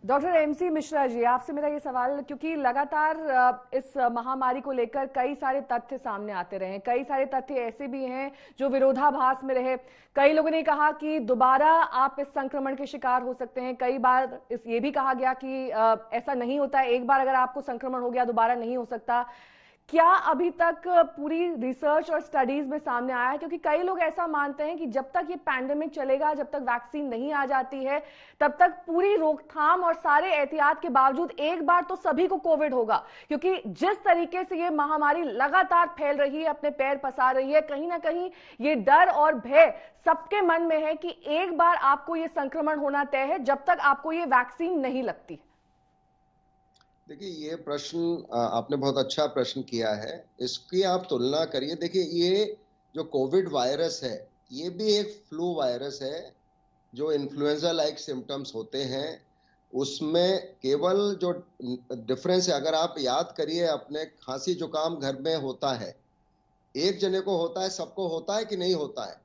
Doctor MC Mishra ji, आपसे मेरा ये सवाल, क्योंकि लगातार इस महामारी को लेकर कई सारे तथ्य सामने आते रहे, कई सारे तथ्य ऐसे भी हैं जो विरोधाभास में रहे। कई लोगों ने कहा कि दोबारा आप इस संक्रमण के शिकार हो सकते हैं। कई बार ये भी कहा गया कि ऐसा नहीं होता है, एक बार अगर आपको संक्रमण हो गया दोबारा नहीं हो सकता। क्या अभी तक पूरी रिसर्च और स्टडीज में सामने आया है? क्योंकि कई लोग ऐसा मानते हैं कि जब तक ये पैंडेमिक चलेगा, जब तक वैक्सीन नहीं आ जाती है, तब तक पूरी रोकथाम और सारे एहतियात के बावजूद एक बार तो सभी को कोविड होगा। क्योंकि जिस तरीके से ये महामारी लगातार फैल रही है, अपने पैर पसार रही है, कहीं ना कहीं ये डर और भय सबके मन में है कि एक बार आपको ये संक्रमण होना तय है, जब तक आपको ये वैक्सीन नहीं लगती। देखिए, ये प्रश्न आपने बहुत अच्छा प्रश्न किया है। इसकी आप तुलना करिए। देखिए, ये जो कोविड वायरस है, ये भी एक फ्लू वायरस है जो इन्फ्लुएंजा लाइक सिम्टम्स होते हैं। उसमें केवल जो डिफरेंस है, अगर आप याद करिए, अपने खांसी जुकाम घर में होता है, एक जने को होता है, सबको होता है कि नहीं होता है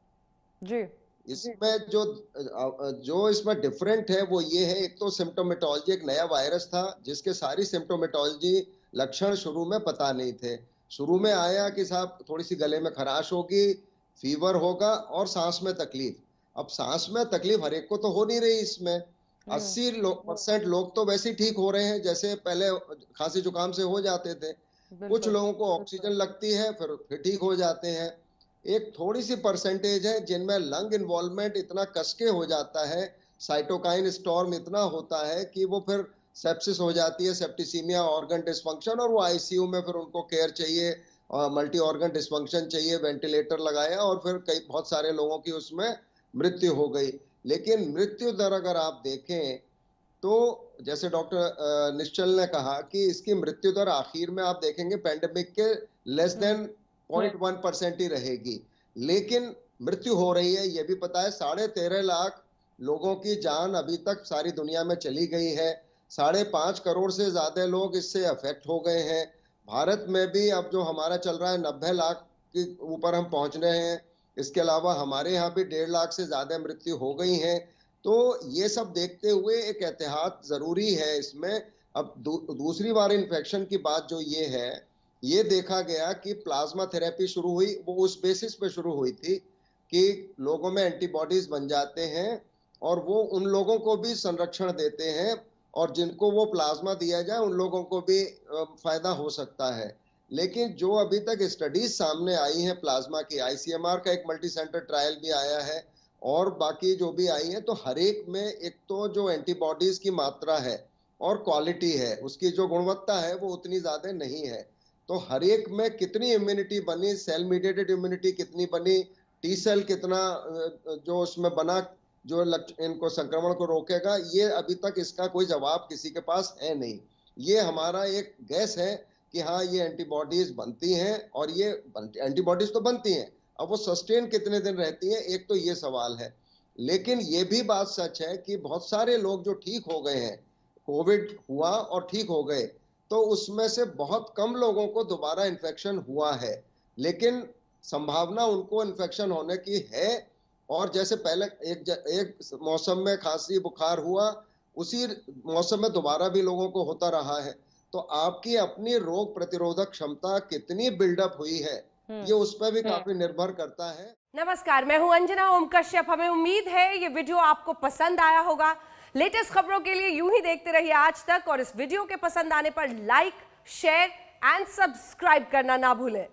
जी। इसमें जो इसमें डिफरेंट है वो ये है, एक तो सिम्टोमेटोलॉजी, एक नया वायरस था जिसके सारी सिम्टोमेटोलॉजी लक्षण शुरू में पता नहीं थे। शुरू में आया कि साहब थोड़ी सी गले में खराश होगी, फीवर होगा और सांस में तकलीफ। अब सांस में तकलीफ हर एक को तो हो नहीं रही। इसमें 80% लोग तो वैसे ही ठीक हो रहे हैं, जैसे पहले खांसी जुकाम से हो जाते थे। कुछ लोगों को ऑक्सीजन लगती है, फिर ठीक हो जाते हैं। एक थोड़ी सी परसेंटेज है जिनमें लंग इन्वॉल्वमेंट इतना कसके हो जाता है, साइटोकाइन स्टॉर्म इतना होता है कि वो फिर सेप्सिस हो जाती है, सेप्टिसीमिया, ऑर्गन डिस्फंक्शन, और वो आईसीयू में फिर उनको केयर चाहिए, मल्टी ऑर्गन डिस्फंक्शन चाहिए, वेंटिलेटर लगाया, और फिर बहुत सारे लोगों की उसमें मृत्यु हो गई। लेकिन मृत्यु दर अगर आप देखें तो जैसे डॉक्टर निश्चल ने कहा कि इसकी मृत्यु दर आखिर में आप देखेंगे पैंडेमिक के लेस देन 0.1% ही रहेगी। लेकिन मृत्यु हो रही है, ये भी पता है। 13.5 लाख लोगों की जान अभी तक सारी दुनिया में चली गई है। 5.5 करोड़ से ज्यादा लोग इससे अफेक्ट हो गए हैं। भारत में भी अब जो हमारा चल रहा है 90 लाख के ऊपर हम पहुंच रहे हैं। इसके अलावा हमारे यहाँ भी 1.5 लाख से ज्यादा मृत्यु हो गई है। तो ये सब देखते हुए एक एहतियात जरूरी है इसमें। अब दूसरी बार इन्फेक्शन की बात जो ये है, ये देखा गया कि प्लाज्मा थेरेपी शुरू हुई, वो उस बेसिस पे शुरू हुई थी कि लोगों में एंटीबॉडीज बन जाते हैं और वो उन लोगों को भी संरक्षण देते हैं, और जिनको वो प्लाज्मा दिया जाए उन लोगों को भी फायदा हो सकता है। लेकिन जो अभी तक स्टडीज सामने आई हैं प्लाज्मा की, आईसीएमआर का एक मल्टी सेंटर ट्रायल भी आया है, और बाकी जो भी आई है, तो हर एक में एक तो जो एंटीबॉडीज की मात्रा है और क्वालिटी है, उसकी जो गुणवत्ता है वो उतनी ज्यादा नहीं है। तो हर एक में कितनी इम्यूनिटी बनी, सेल मीडिएटेड इम्यूनिटी कितनी बनी, टी सेल कितना जो उसमें बना जो इनको संक्रमण को रोकेगा, ये अभी तक इसका कोई जवाब किसी के पास है नहीं। ये हमारा एक गैस है कि हाँ, ये एंटीबॉडीज बनती हैं, और ये एंटीबॉडीज तो बनती हैं, अब वो सस्टेन कितने दिन रहती हैं, एक तो ये सवाल है। लेकिन ये भी बात सच है कि बहुत सारे लोग जो ठीक हो गए हैं, कोविड हुआ और ठीक हो गए, तो उसमें से बहुत कम लोगों को दोबारा इन्फेक्शन हुआ है। लेकिन संभावना उनको इन्फेक्शन होने की है। और जैसे पहले एक मौसम में खांसी बुखार हुआ, उसी मौसम में दोबारा भी लोगों को होता रहा है। तो आपकी अपनी रोग प्रतिरोधक क्षमता कितनी बिल्डअप हुई है, ये उस पर भी काफी निर्भर करता है। नमस्कार, मैं हूं अंजना ओम कश्यप। हमें उम्मीद है ये वीडियो आपको पसंद आया होगा। लेटेस्ट खबरों के लिए यूं ही देखते रहिए आज तक, और इस वीडियो के पसंद आने पर लाइक, शेयर एंड सब्सक्राइब करना ना भूलें।